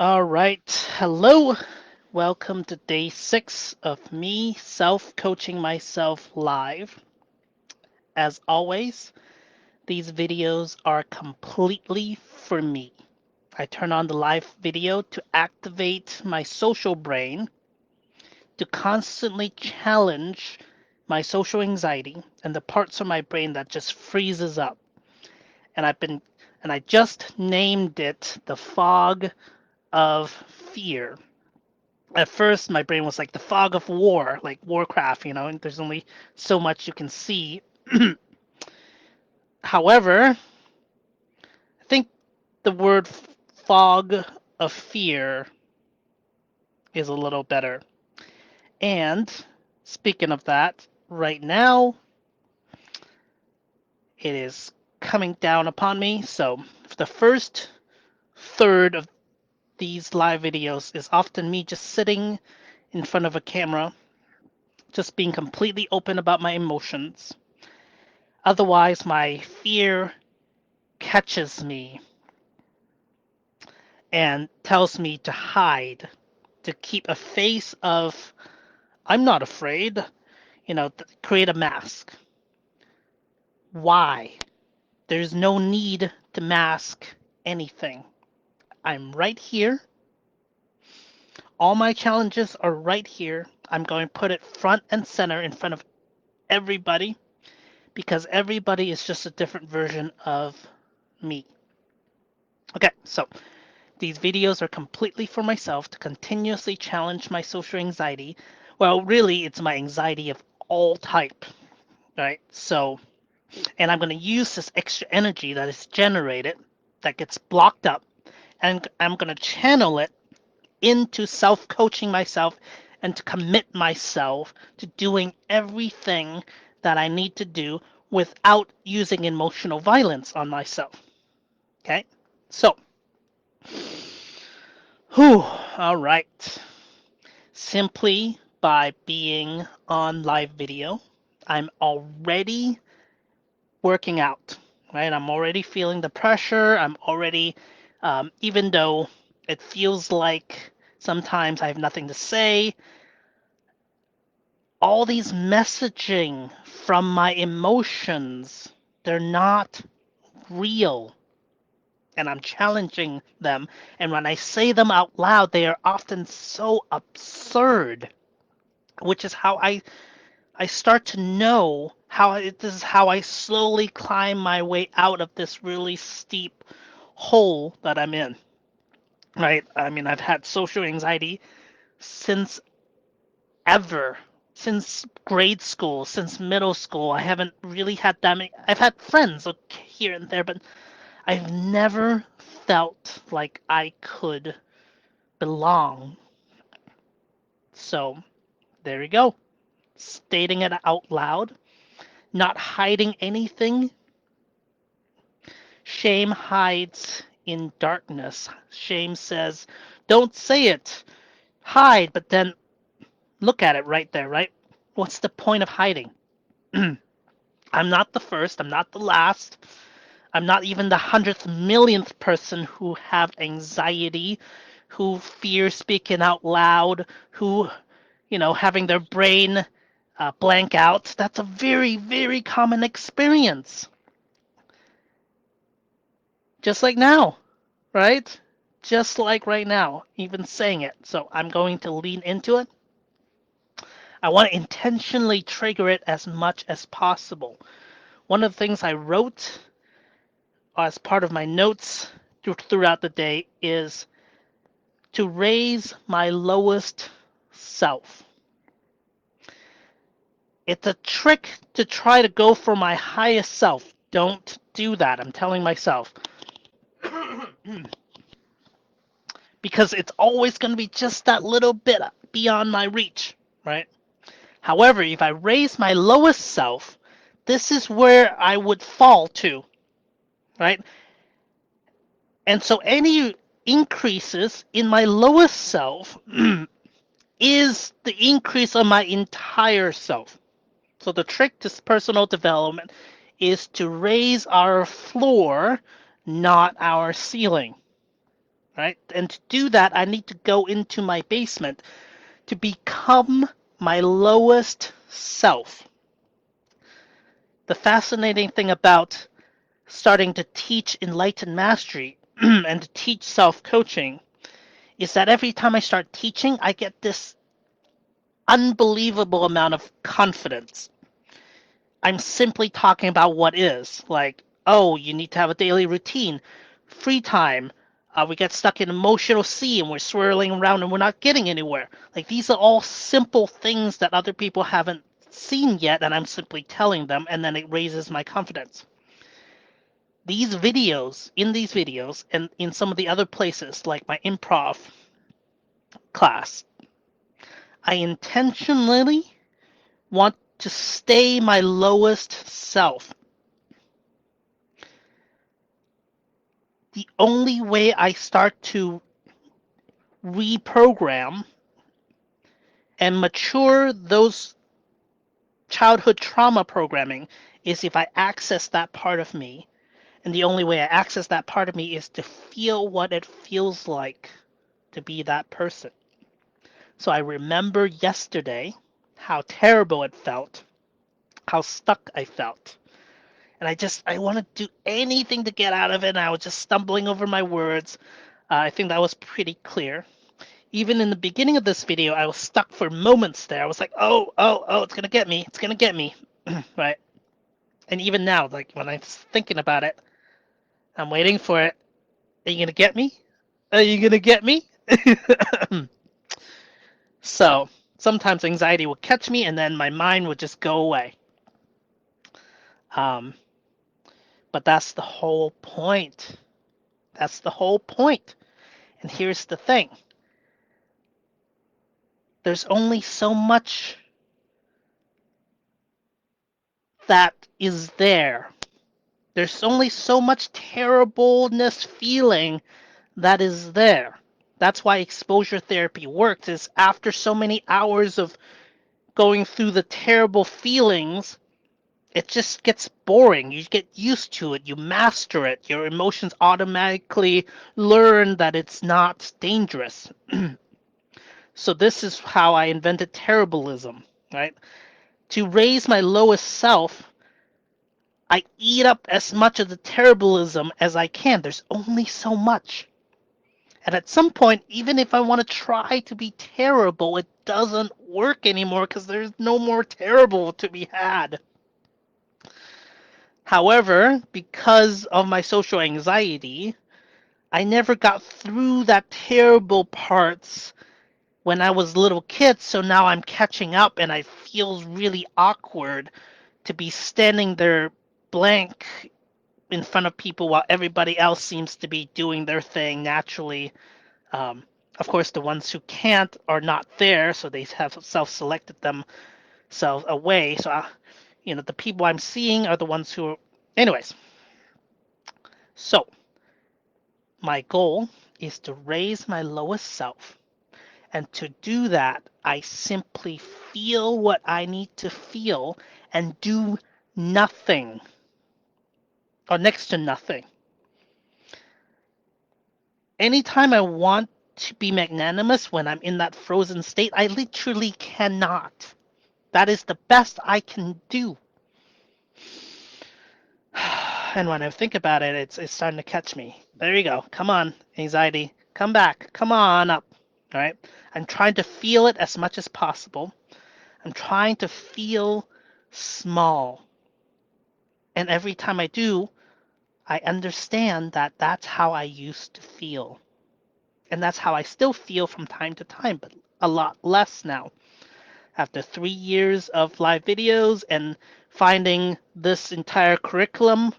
All right. Hello. Welcome to day 6 of me self-coaching myself live. As always, these videos are completely for me. I turn on the live video to activate my social brain, to constantly challenge my social anxiety and the parts of my brain that just freezes up. And I just named it the fog of fear. At first my brain was like the fog of war, like Warcraft, and there's only so much you can see. However, I think the word fog of fear is a little better. And speaking of that, right now it is coming down upon me. So the first third of these live videos is often me just sitting in front of a camera, just being completely open about my emotions. Otherwise, my fear catches me and tells me to hide, to keep a face of, I'm not afraid, create a mask. Why? There's no need to mask anything. I'm right here. All my challenges are right here. I'm going to put it front and center in front of everybody because everybody is just a different version of me. Okay, so these videos are completely for myself to continuously challenge my social anxiety. Well, really, it's my anxiety of all type, right? So, and I'm going to use this extra energy that is generated, that gets blocked up, and I'm going to channel it into self-coaching myself and to commit myself to doing everything that I need to do without using emotional violence on myself. Okay? So, whew, all right. Simply by being on live video, I'm already working out, right? I'm already feeling the pressure. I'm already, even though it feels like sometimes I have nothing to say, all these messaging from my emotions, they're not real. And I'm challenging them. And when I say them out loud, they are often so absurd, which is how I start to know this is how I slowly climb my way out of this really steep hole that I'm in. Right? I mean, I've had social anxiety since ever, since grade school, since middle school. I haven't really had that many. I've had friends here and there, but I've never felt like I could belong. So there you go. Stating it out loud, not hiding anything. Shame hides in darkness. Shame says, don't say it, hide, but then look at it right there, right? What's the point of hiding? I'm not the first, I'm not the last, I'm not even the 100th millionth person who have anxiety, who fear speaking out loud, who, having their brain blank out. That's a very, very common experience. Just like now, right? Just like right now, even saying it. So I'm going to lean into it. I want to intentionally trigger it as much as possible. One of the things I wrote as part of my notes throughout the day is to raise my lowest self. It's a trick to try to go for my highest self. Don't do that. I'm telling myself. Because it's always going to be just that little bit beyond my reach, right? However, if I raise my lowest self, this is where I would fall to, right? And so any increases in my lowest self is the increase of my entire self. So the trick to personal development is to raise our floor, not our ceiling, right? And to do that, I need to go into my basement to become my lowest self. The fascinating thing about starting to teach enlightened mastery and to teach self-coaching is that every time I start teaching, I get this unbelievable amount of confidence. I'm simply talking about what is. Like, oh, you need to have a daily routine, free time. We get stuck in emotional sea and we're swirling around and we're not getting anywhere. Like, these are all simple things that other people haven't seen yet, and I'm simply telling them, and then it raises my confidence. In these videos, and in some of the other places, like my improv class, I intentionally want to stay my lowest self. The only way I start to reprogram and mature those childhood trauma programming is if I access that part of me. And the only way I access that part of me is to feel what it feels like to be that person. So I remember yesterday how terrible it felt, how stuck I felt. And I wanted to do anything to get out of it. And I was just stumbling over my words. I think that was pretty clear. Even in the beginning of this video, I was stuck for moments there. I was like, oh, oh, oh, it's gonna get me. It's gonna get me. Right? And even now, like when I'm thinking about it, I'm waiting for it. Are you gonna get me? Are you gonna get me? So sometimes anxiety will catch me and then my mind would just go away. Um, but that's the whole point. That's the whole point. And here's the thing. There's only so much that is there. There's only so much terribleness feeling that is there. That's why exposure therapy works, is after so many hours of going through the terrible feelings, it just gets boring. You get used to it. You master it. Your emotions automatically learn that it's not dangerous. So this is how I invented terribleism, right? To raise my lowest self, I eat up as much of the terribleism as I can. There's only so much. And at some point, even if I want to try to be terrible, it doesn't work anymore because there's no more terrible to be had. However, because of my social anxiety, I never got through that terrible parts when I was a little kid, so now I'm catching up and it feels really awkward to be standing there blank in front of people while everybody else seems to be doing their thing naturally. Um, of course, the ones who can't are not there, so they have self-selected themselves away. So, the people I'm seeing are the ones who are... Anyways, so my goal is to raise my lowest self. And to do that, I simply feel what I need to feel and do nothing or next to nothing. Anytime I want to be magnanimous when I'm in that frozen state, I literally cannot. That is the best I can do. And when I think about it, it's starting to catch me. There you go. Come on, anxiety. Come back. Come on up. All right. I'm trying to feel it as much as possible. I'm trying to feel small. And every time I do, I understand that that's how I used to feel. And that's how I still feel from time to time, but a lot less now. After 3 years of live videos and finding this entire curriculum,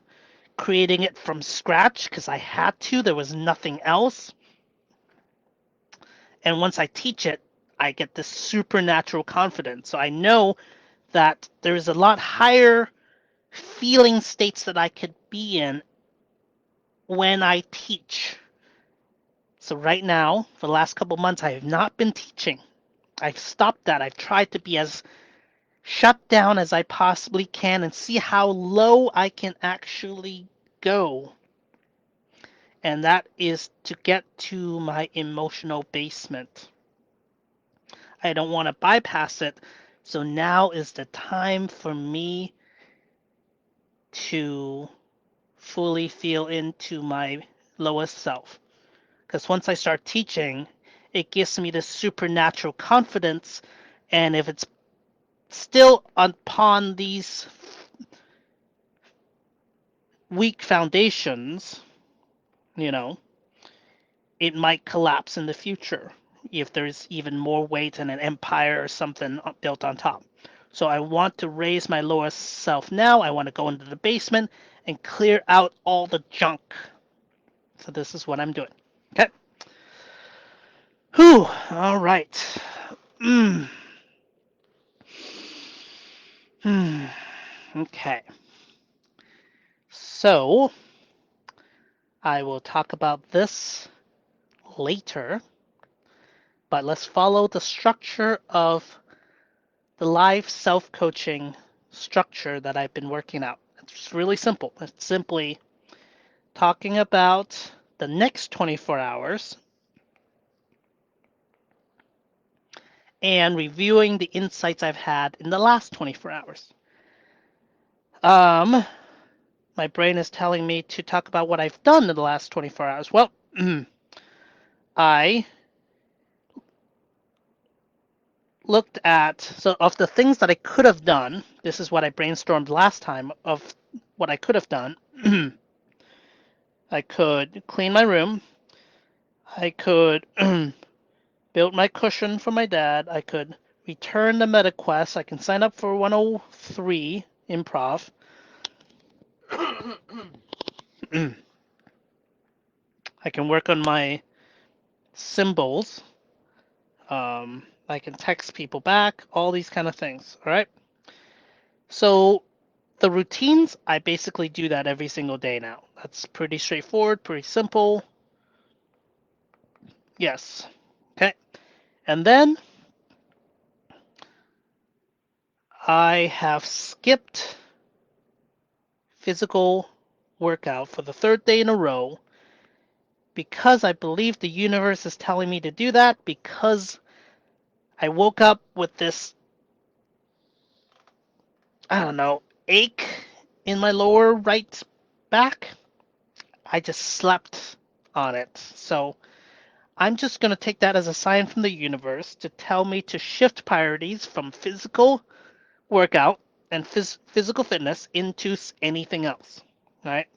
creating it from scratch because I had to, there was nothing else. And once I teach it, I get this supernatural confidence. So I know that there is a lot higher feeling states that I could be in when I teach. So right now, for the last couple months, I have not been teaching. I've stopped that. I've tried to be as shut down as I possibly can and see how low I can actually go. and that is to get to my emotional basement. I don't want to bypass it. So now is the time for me to fully feel into my lowest self. Because once I start teaching, it gives me this supernatural confidence. And if it's still upon these weak foundations, you know, it might collapse in the future if there's even more weight and an empire or something built on top. So I want to raise my lowest self now. I want to go into the basement and clear out all the junk. So this is what I'm doing. Okay. Whew. All right. Mm. Hmm. Okay. So I will talk about this later, but let's follow the structure of the live self-coaching structure that I've been working out. It's really simple. It's simply talking about the next 24 hours and reviewing the insights I've had in the last 24 hours. Um, my brain is telling me to talk about what I've done in the last 24 hours. Well, I looked at, so of the things that I could have done, this is what I brainstormed last time of what I could have done. I could clean my room. I could build my cushion for my dad. I could return the meta quest. I can sign up for 103 improv. I can work on my symbols. I can text people back, all these kind of things. All right. So the routines, I basically do that every single day now. That's pretty straightforward, pretty simple. Yes. Okay. And then I have skipped physical workout for the third day in a row because I believe the universe is telling me to do that because I woke up with this, I don't know, ache in my lower right back. I just slept on it. So I'm just going to take that as a sign from the universe to tell me to shift priorities from physical workout and physical fitness into anything else. All right.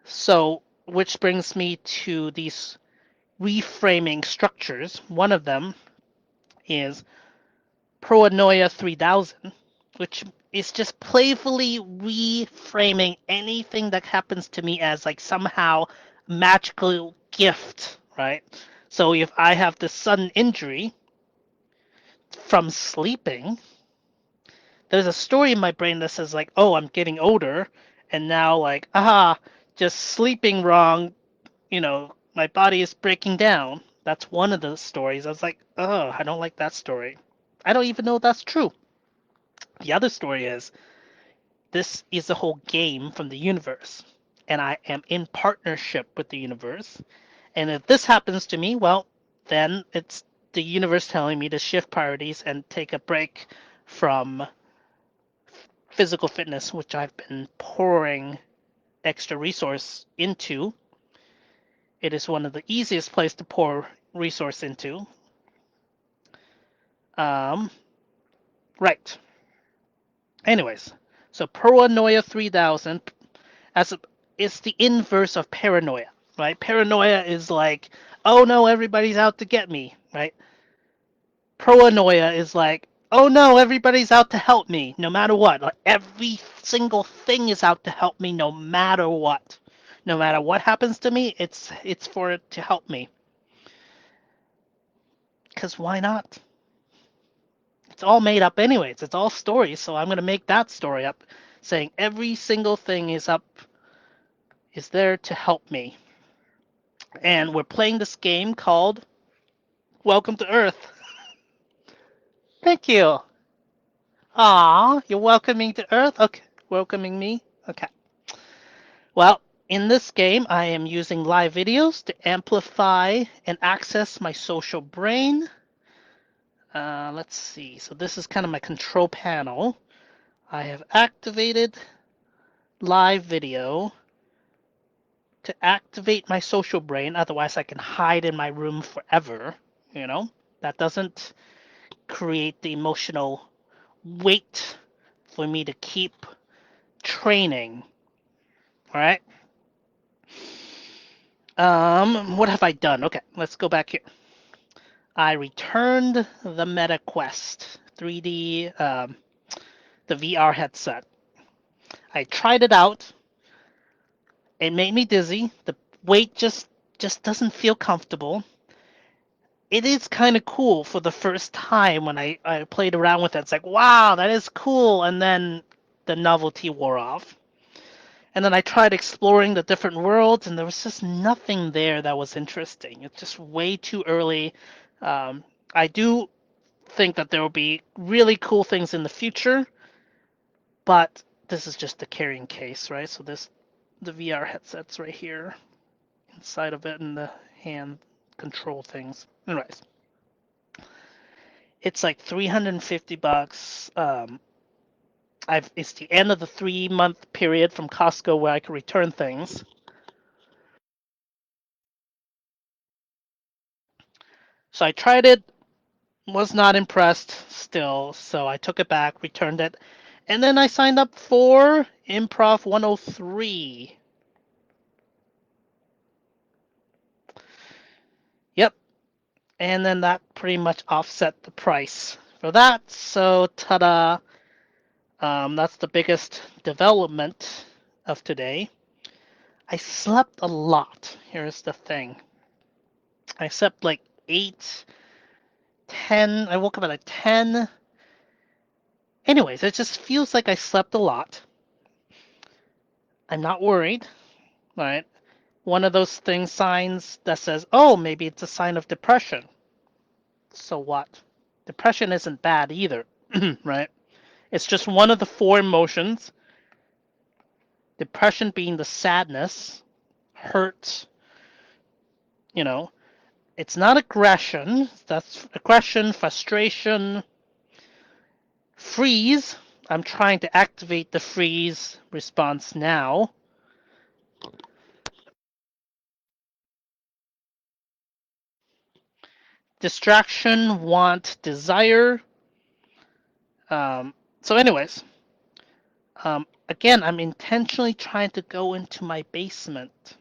So, which brings me to these reframing structures. One of them is Proanoia 3000, which is just playfully reframing anything that happens to me as like somehow magical gift, right? So if I have this sudden injury from sleeping, there's a story in my brain that says like, oh, I'm getting older, and now like, aha, just sleeping wrong, my body is breaking down. That's one of the stories. I was like, oh, I don't like that story. I don't even know if that's true. The other story is this is a whole game from the universe, and I am in partnership with the universe. And if this happens to me, well, then it's the universe telling me to shift priorities and take a break from physical fitness, which I've been pouring extra resource into. It is one of the easiest places to pour resource into. Um, right. Anyways, so Proanoia 3000 as a, it's the inverse of paranoia, right? Paranoia is like, oh no, everybody's out to get me, right? Proanoia is like, oh no, everybody's out to help me, no matter what. Like every single thing is out to help me, no matter what. No matter what happens to me, it's for it to help me. Because why not? It's all made up anyways. It's all stories, so I'm gonna make that story up, saying every single thing is there to help me. And we're playing this game called Welcome to Earth. Thank you. Aw, you're welcoming to Earth? Okay, welcoming me? Okay. Well, In this game, I am using live videos to amplify and access my social brain. Let's see. So this is kind of my control panel. I have activated live video to activate my social brain. Otherwise, I can hide in my room forever. You know, that doesn't create the emotional weight for me to keep training. All right. What have I done? Okay, let's go back here. I returned the Meta Quest 3D, the VR headset. I tried it out. It made me dizzy. The weight just doesn't feel comfortable. It is kind of cool for the first time when I played around with it. It's like, wow, that is cool. And then the novelty wore off. And then I tried exploring the different worlds, and there was just nothing there that was interesting. It's just way too early. I do think that there will be really cool things in the future, but this is just the carrying case, right? So the VR headset's right here inside of it, and the hand control things. Anyways, it's like $350. It's the end of the 3-month period from Costco where I can return things. So I tried it, was not impressed still, so I took it back, returned it, and then I signed up for Improv 103. Yep, and then that pretty much offset the price for that. So ta-da! That's the biggest development of today. I slept a lot. Here's the thing. I slept like 8, 10. I woke up at like 10. Anyways, it just feels like I slept a lot. I'm not worried, right? One of those things, signs that says, oh, maybe it's a sign of depression. So what? Depression isn't bad either, right? It's just one of the 4 emotions. Depression being the sadness, hurt, you know. It's not aggression. That's aggression, frustration, freeze. I'm trying to activate the freeze response now. Distraction, want, desire. So, anyways, again, I'm intentionally trying to go into my basement.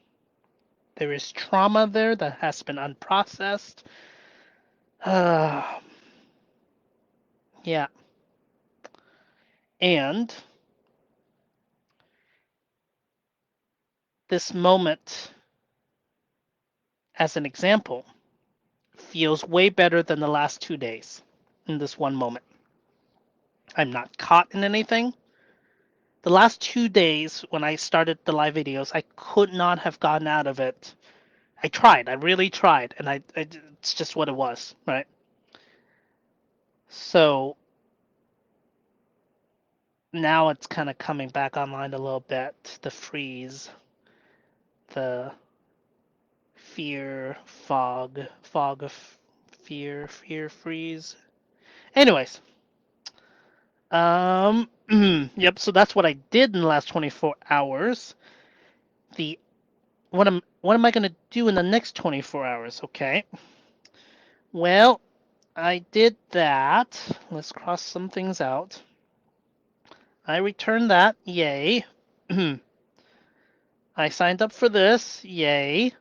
There is trauma there that has been unprocessed. Yeah. And this moment, as an example, feels way better than the last 2 days in this one moment. I'm not caught in anything. The last 2 days when I started the live videos, I could not have gotten out of it. I tried. I really tried. And it's just what it was, right? So now it's kind of coming back online a little bit. The freeze, the fear, fog of fear, freeze. Anyways, yep. So that's what I did in the last 24 hours. The what am I gonna do in the next 24 hours? Okay. Well, I did that. Let's cross some things out. I returned that. Yay. I signed up for this. Yay.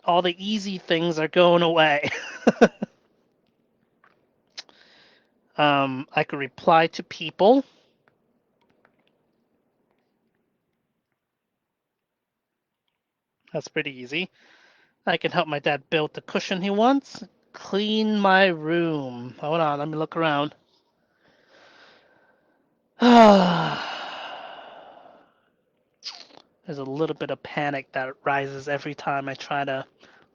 All the easy things are going away. I could reply to people. That's pretty easy. I can help my dad build the cushion he wants. Clean my room. Hold on, let me look around. There's a little bit of panic that rises every time I try to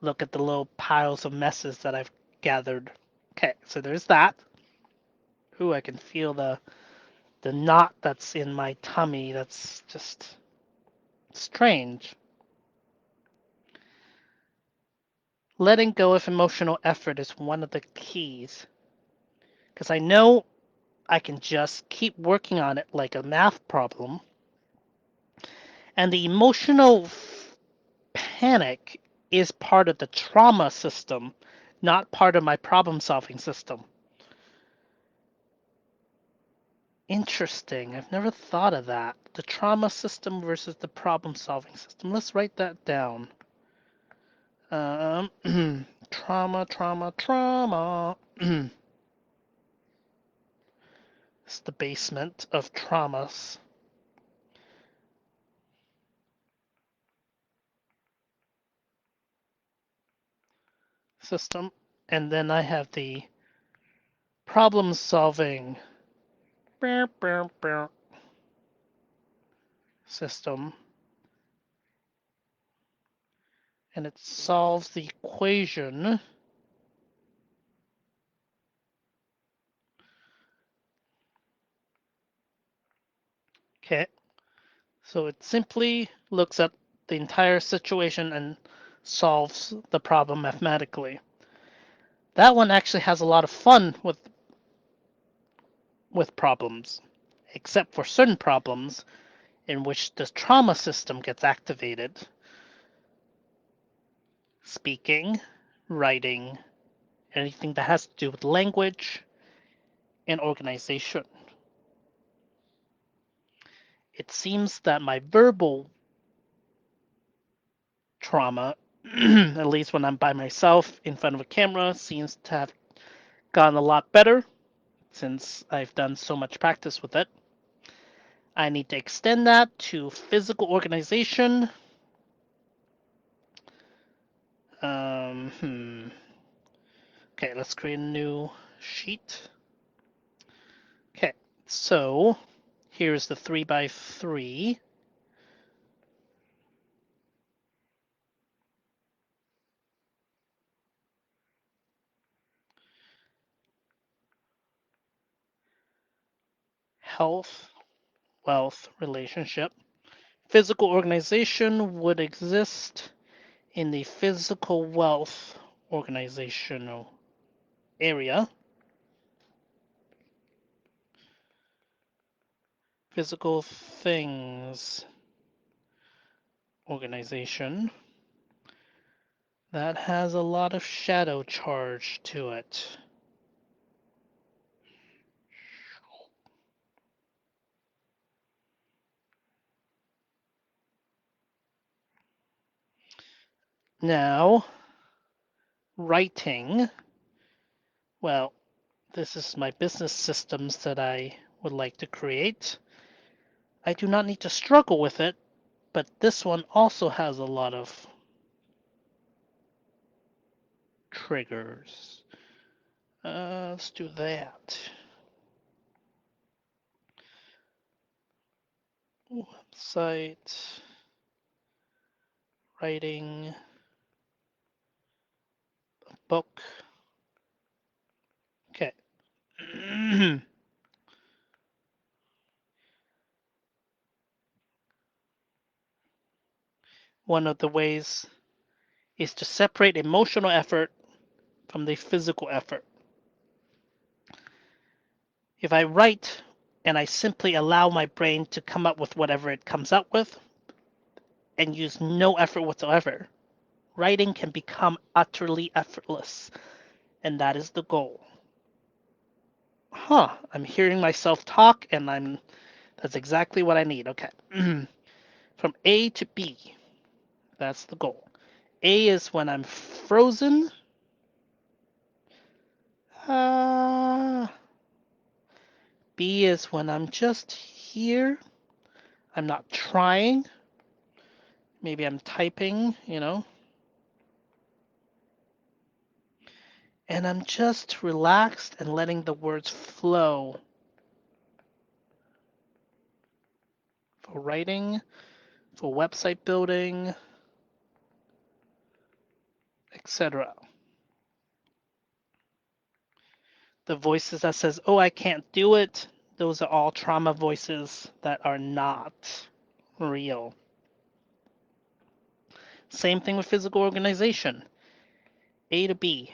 look at the little piles of messes that I've gathered. Okay, so there's that. Ooh, I can feel the knot that's in my tummy. That's just Strange. Letting go of emotional effort is one of the keys. Because I know I can just keep working on it like a math problem. And the emotional panic is part of the trauma system, not part of my problem solving system. Interesting. I've never thought of that. The trauma system versus the problem solving system. Let's write that down. Trauma, trauma, trauma. It's the basement of traumas. System. And then I have the problem solving system. And it solves the equation. Okay. So it simply looks at the entire situation and solves the problem mathematically. That one actually has a lot of fun with problems, except for certain problems in which the trauma system gets activated. Speaking, writing, anything that has to do with language and organization. It seems that my verbal trauma, at least when I'm by myself in front of a camera, seems to have gotten a lot better since I've done so much practice with it. I need to extend that to physical organization. Okay, let's create a new sheet. Okay, so here's the 3x3. Health, wealth, relationship. Physical organization would exist in the physical wealth organizational area. Physical things organization. That has a lot of shadow charge to it. Now, writing. Well, this is my business systems that I would like to create. I do not need to struggle with it, but this one also has a lot of triggers. Let's do that. Website, writing, book. Okay. One of the ways is to separate emotional effort from the physical effort. If I write and I simply allow my brain to come up with whatever it comes up with and use no effort whatsoever, writing can become utterly effortless, and that is the goal. I'm hearing myself talk, and that's exactly what I need. Okay. From A to B, that's the goal. A is when I'm frozen. Uh, B is when I'm just here. I'm not trying. Maybe I'm typing, and I'm just relaxed and letting the words flow for writing, for website building, etc. The voices that says, "Oh, I can't do it," those are all trauma voices that are not real. Same thing with physical organization. A to B.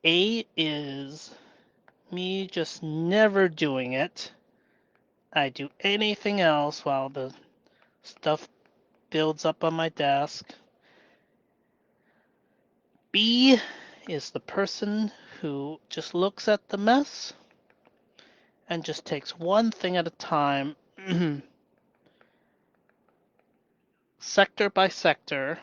A is me just never doing it. I do anything else while the stuff builds up on my desk. B is the person who just looks at the mess and just takes one thing at a time, sector by sector,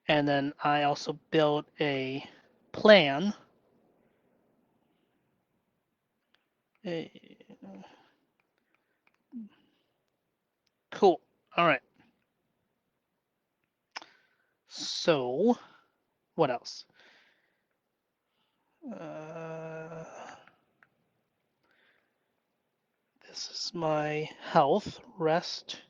And then I also build a plan. Cool. All right. So, what else? This is my health, rest,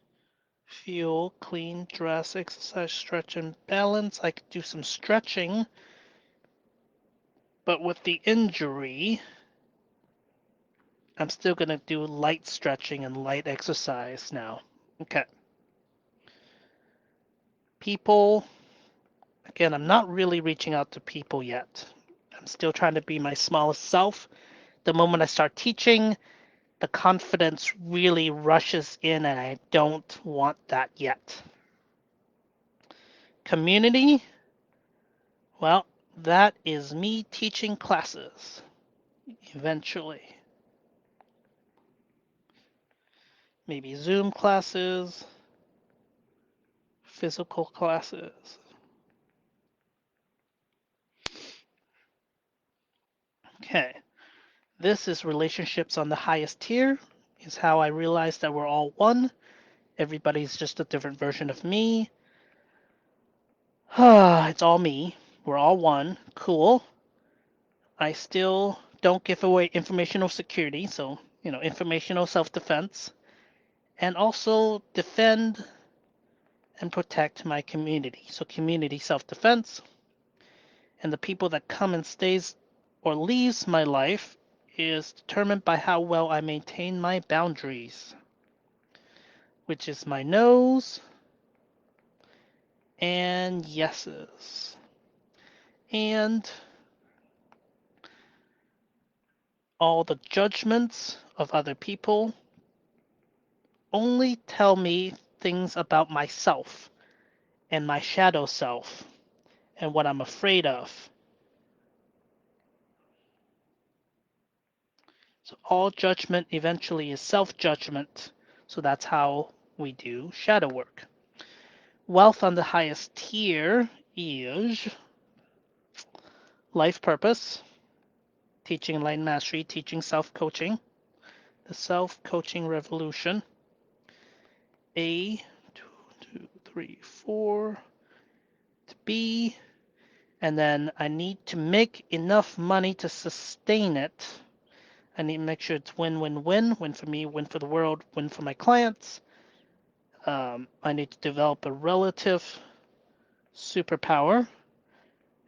fuel, clean, dress, exercise, stretch, and balance. I could do some stretching, but with the injury, I'm still going to do light stretching and light exercise now. Okay. People, again, I'm not really reaching out to people yet. I'm still trying to be my smallest self. The moment I start teaching, the confidence really rushes in, and I don't want that yet. Community, well, that is me teaching classes eventually. Maybe Zoom classes, physical classes. Okay, this is relationships on the highest tier, is how I realized that we're all one. Everybody's just a different version of me. It's all me. We're all one. Cool. I still don't give away informational security, so, informational self-defense, and also defend and protect my community. So community self-defense, and the people that come and stays or leaves my life is determined by how well I maintain my boundaries, which is my no's and yeses. And all the judgments of other people only tell me things about myself and my shadow self and what I'm afraid of. So all judgment eventually is self-judgment. So that's how we do shadow work. Wealth on the highest tier is life purpose, teaching enlightened mastery, teaching self-coaching, the self-coaching revolution. A, 2, 3, 4, to B, and then I need to make enough money to sustain it. I need to make sure it's win-win-win, win for me, win for the world, win for my clients. I need to develop a relative superpower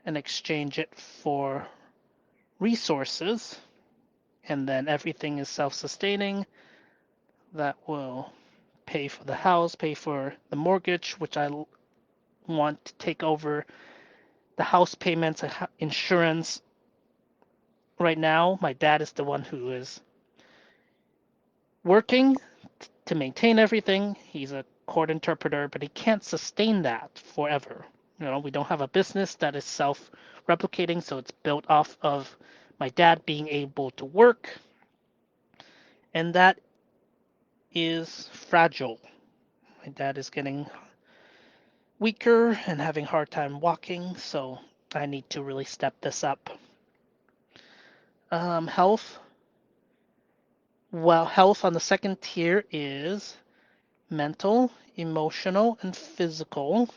and exchange it for resources, and then everything is self-sustaining. That will pay for the house, pay for the mortgage, which I want to take over the house payments, insurance. Right now, my dad is the one who is working to maintain everything. He's a court interpreter, but he can't sustain that forever. We don't have a business that is self-replicating, so it's built off of my dad being able to work, and that is fragile. My dad is getting weaker and having a hard time walking, so I need to really step this up. Health. Well, health on the second tier is mental, emotional, and physical.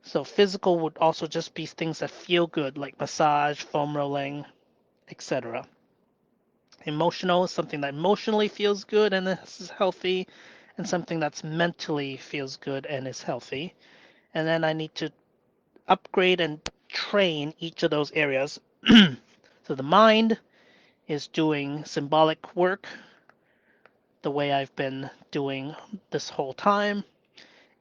So physical would also just be things that feel good, like massage, foam rolling, etc. Emotional is something that emotionally feels good and is healthy, and something that's mentally feels good and is healthy. And then I need to upgrade and train each of those areas. So the mind is doing symbolic work the way I've been doing this whole time.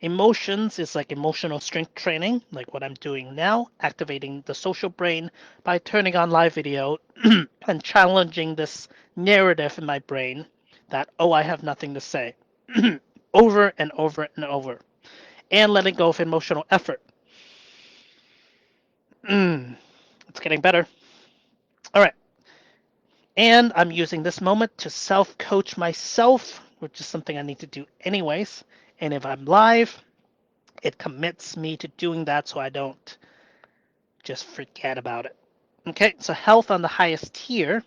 Emotions is like emotional strength training, like what I'm doing now, activating the social brain by turning on live video and challenging this narrative in my brain that, oh, I have nothing to say, over and over and over, and letting go of emotional effort. It's getting better. All right. And I'm using this moment to self coach myself, which is something I need to do anyways. And if I'm live, it commits me to doing that so I don't just forget about it. Okay, so health on the highest tier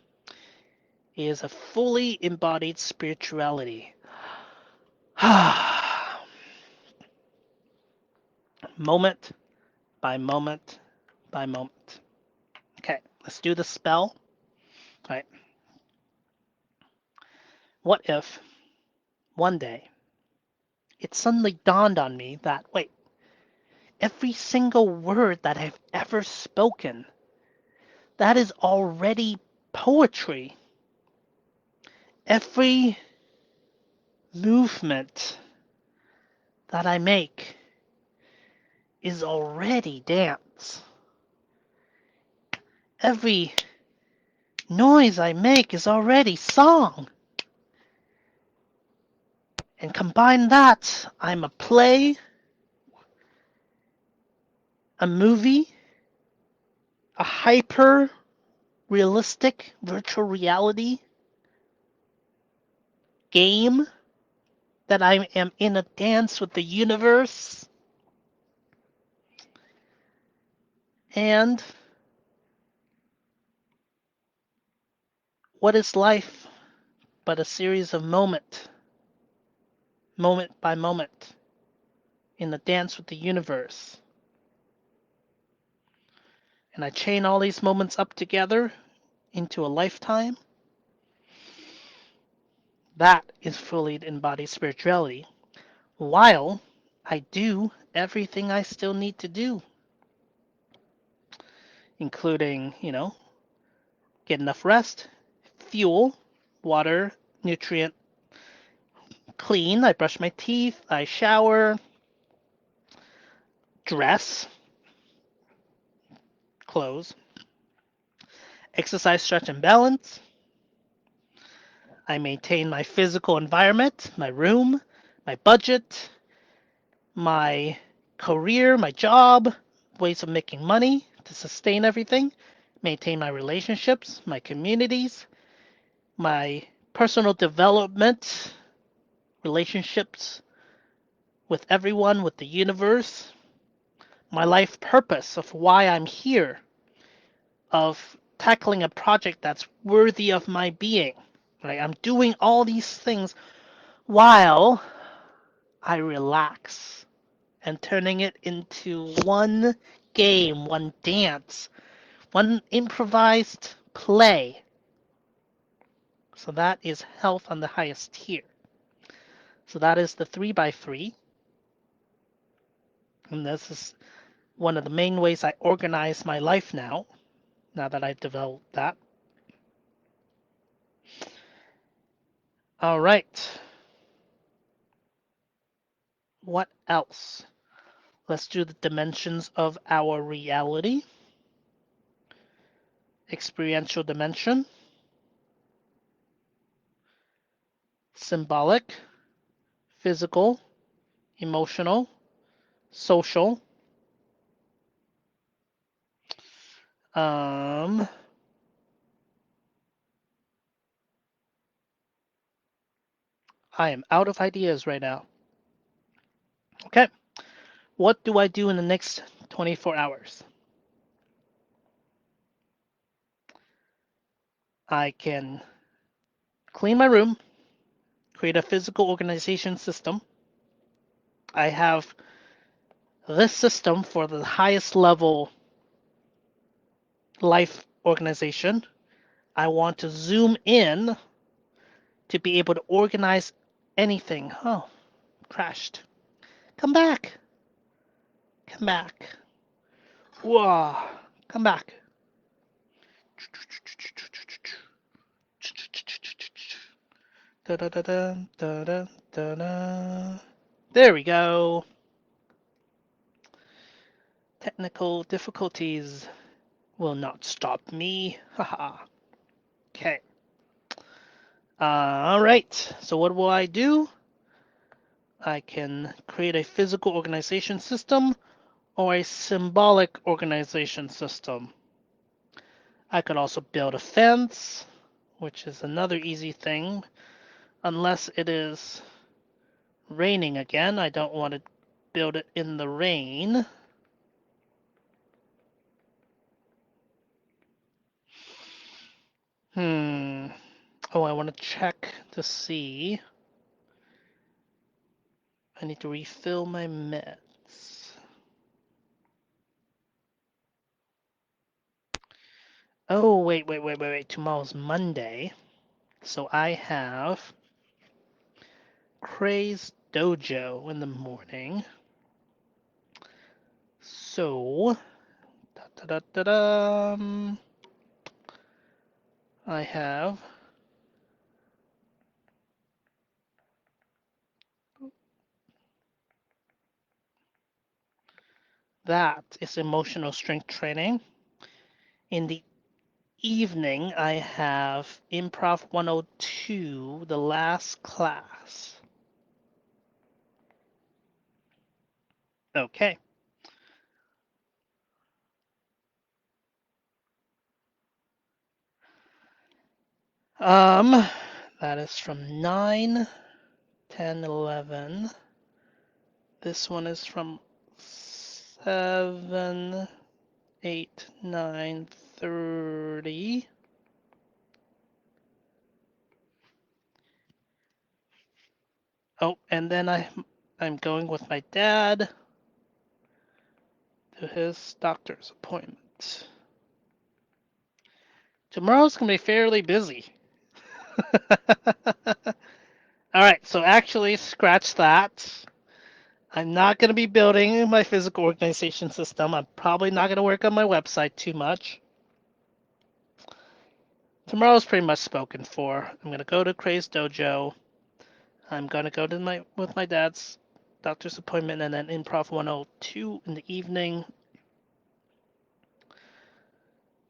is a fully embodied spirituality. Moment by moment by moment. Okay, let's do the spell. All right. What if one day it suddenly dawned on me that, wait, every single word that I've ever spoken, that is already poetry. Every movement that I make is already dance. Every noise I make is already song. And combine that, I'm a play, a movie, a hyper realistic virtual reality game that I am in a dance with the universe. And what is life but a series of moment by moment, in the dance with the universe? And I chain all these moments up together into a lifetime. That is fully embodied spirituality. While I do everything I still need to do, including, get enough rest, fuel, water, nutrient, clean. I brush my teeth, I shower, dress, clothes, exercise, stretch, and balance. I maintain my physical environment, my room, my budget, my career, my job, ways of making money to sustain everything, maintain my relationships, my communities, my personal development, relationships with everyone, with the universe, my life purpose of why I'm here, of tackling a project that's worthy of my being. Right? I'm doing all these things while I relax and turning it into one game, one dance, one improvised play. So that is health on the highest tier. So that is the 3x3. And this is one of the main ways I organize my life now that I've developed that. All right. What else? Let's do the dimensions of our reality. Experiential dimension, symbolic, physical, emotional, social. I am out of ideas right now. Okay. What do I do in the next 24 hours? I can clean my room, create a physical organization system. I have this system for the highest level life organization. I want to zoom in to be able to organize anything. Oh, crashed. Come back. Come back. Whoa. Come back. Da da da da da da da da. There we go. Technical difficulties will not stop me. Haha. Okay. All right. So what will I do? I can create a physical organization system or a symbolic organization system. I could also build a fence, which is another easy thing, unless it is raining again. I don't want to build it in the rain. Oh, I want to check to see. I need to refill my meds. Oh, wait. Tomorrow's Monday. So I have Craze Dojo in the morning. So, I have that is emotional strength training. In the evening, I have Improv 102, the last class. Okay. That is from 9, 10, 11. This one is from 7, 8, 9, 30. Oh, and then I'm going with my dad to his doctor's appointment. Tomorrow's gonna be fairly busy. All right, so actually, scratch that. I'm not going to be building my physical organization system. I'm probably not going to work on my website too much. Tomorrow's pretty much spoken for. I'm going to go to Craze Dojo. I'm going to go to with my dad's doctor's appointment and then Improv 102 in the evening.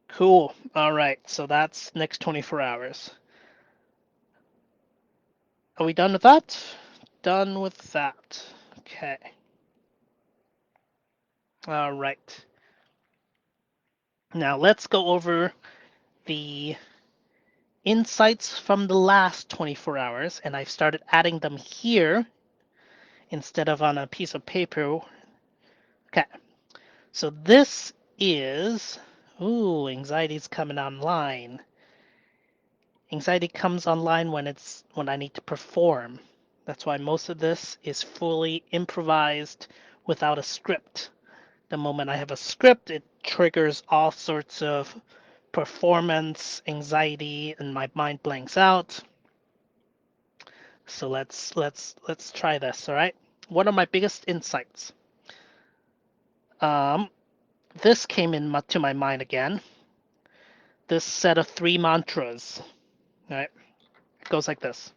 Cool. All right, so that's next 24 hours. Are we done with that? Done with that. Okay. All right. Now let's go over the insights from the last 24 hours, and I've started adding them here instead of on a piece of paper. Okay, so this is, ooh, anxiety's coming online. Anxiety comes online when I need to perform. That's why most of this is fully improvised without a script. The moment I have a script, it triggers all sorts of performance anxiety and my mind blanks out. So let's try this, all right? One of my biggest insights. Um, this came to my mind again. This set of 3 mantras, all right? It goes like this.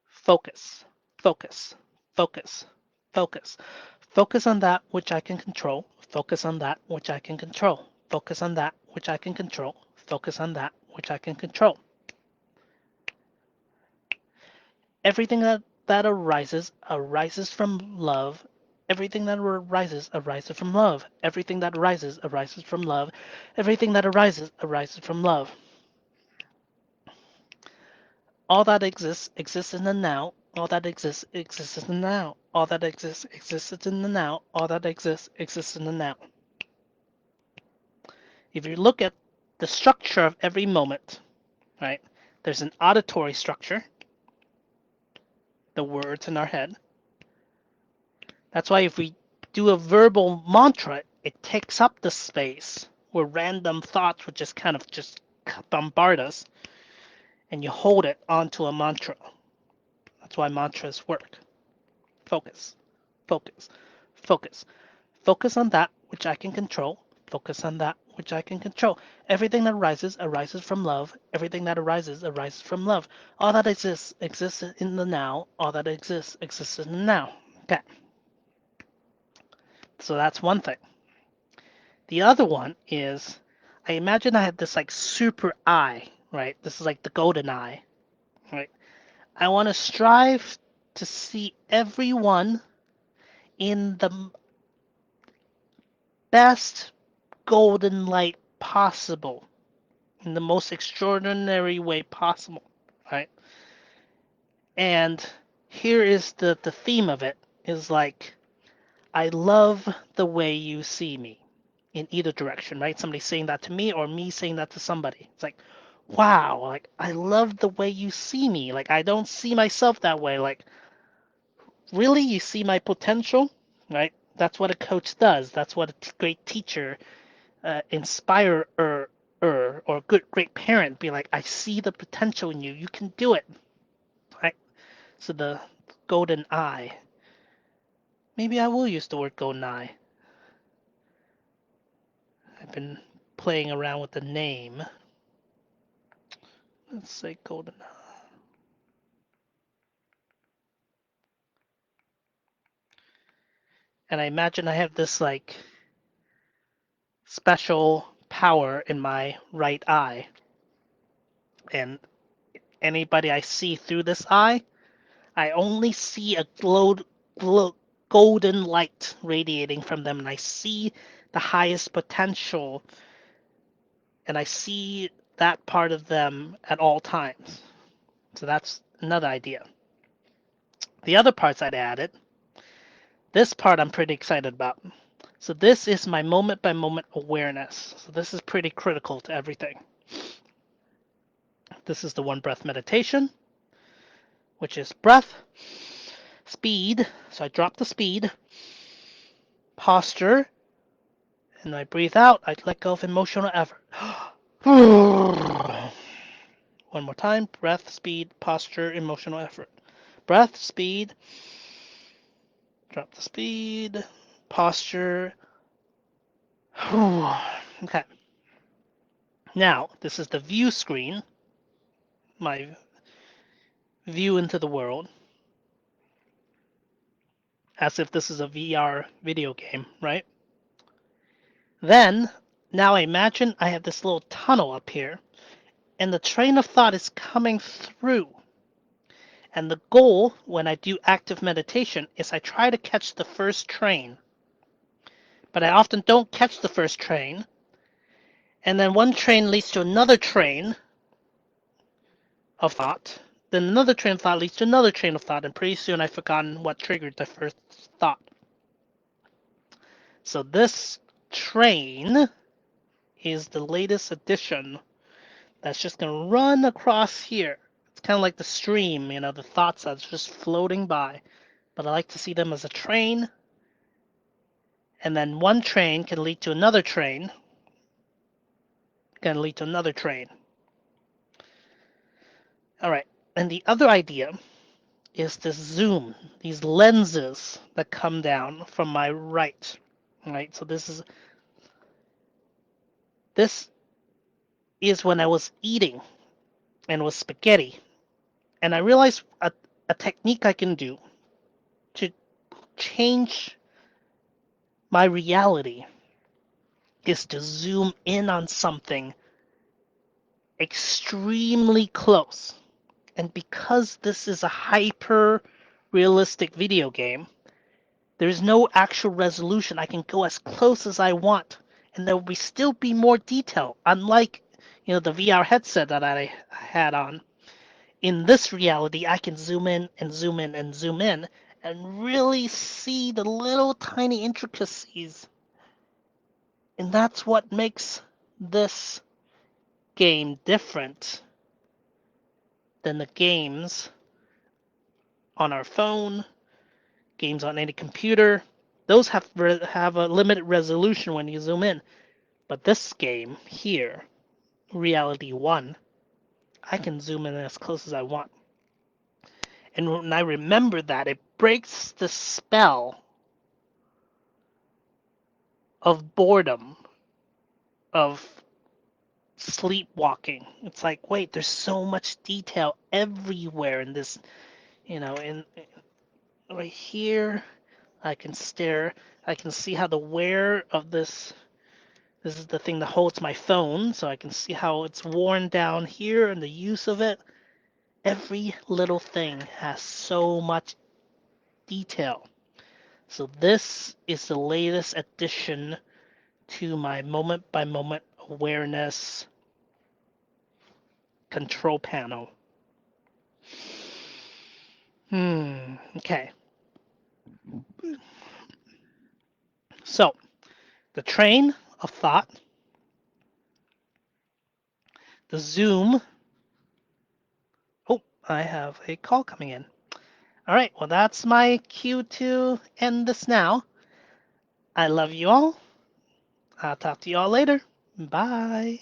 Focus, focus, focus, focus. Focus on that which I can control. Focus on that which I can control. Focus on that which I can control. Focus on that which I can control. Everything that arises from love. Everything that arises from love. Everything that arises from love. Everything that arises from love. All that exists in the now. All that exists in the now. All that exists in the now. All that exists in the now. If you look at the structure of every moment, right? There's an auditory structure, the words in our head. That's why if we do a verbal mantra, it takes up the space where random thoughts would just kind of just bombard us, and you hold it onto a mantra. That's why mantras work. Focus, focus, focus. Focus on that which I can control. Focus on that which I can control. Everything that arises arises from love. Everything that arises arises from love. All that exists exists in the now. All that exists exists in the now. Okay, so that's one thing. The other one is, I imagine I had this like super eye, right? This is like the golden eye, right? I want to strive to see everyone in the best golden light possible, in the most extraordinary way possible, right? And here is the theme of it is like, I love the way you see me in either direction, right? Somebody saying that to me or me saying that to somebody. It's like, wow, like I love the way you see me. Like I don't see myself that way. Like, really, you see my potential, right? That's what a coach does. That's what a great teacher, inspirer, or good great parent be like. I see the potential in you. You can do it, right? So the golden eye. Maybe I will use the word golden eye. I've been playing around with the name. Let's say golden eye. And I imagine I have this like special power in my right eye. And anybody I see through this eye, I only see a golden light radiating from them, and I see the highest potential, and I see that part of them at all times. So that's another idea. The other parts I'd added, this part I'm pretty excited about. So this is my moment by moment awareness. So this is pretty critical to everything. This is the one breath meditation, which is breath, speed. So I drop the speed, posture, and I breathe out. I let go of emotional effort. One more time. Breath, speed, posture, emotional effort. Breath, speed, drop the speed, posture. Okay. Now, this is the view screen, my view into the world, as if this is a VR video game, right? Then, now I imagine I have this little tunnel up here, and the train of thought is coming through. And the goal when I do active meditation is I try to catch the first train, but I often don't catch the first train. And then one train leads to another train of thought. Then another train of thought leads to another train of thought, and pretty soon I've forgotten what triggered the first thought. So this train is the latest addition that's just going to run across here. It's kind of like the stream, the thoughts that's just floating by. But I like to see them as a train, and then one train can lead to another train, can lead to another train. All right, and the other idea is this zoom, these lenses that come down from my right. All right, so this is when I was eating and it was spaghetti, and I realized a technique I can do to change my reality is to zoom in on something extremely close. And because this is a hyper realistic video game, there's no actual resolution. I can go as close as I want, and there will still be more detail. Unlike, the VR headset that I had on. In this reality, I can zoom in and zoom in and zoom in and really see the little tiny intricacies. And that's what makes this game different than the games on our phone, games on any computer. Those have a limited resolution when you zoom in. But this game here, Reality 1, I can zoom in as close as I want. And when I remember that, it breaks the spell of boredom of sleepwalking. It's like, wait, there's so much detail everywhere in this, in right here. I can stare. I can see how the wear of this is the thing that holds my phone, so I can see how it's worn down here and the use of it. Every little thing has so much detail. So this is the latest addition to my moment by moment awareness control panel. Okay. So the train of thought, the zoom. Oh, I have a call coming in. All right, well, that's my cue to end this now. I love you all. I'll talk to you all later. Bye.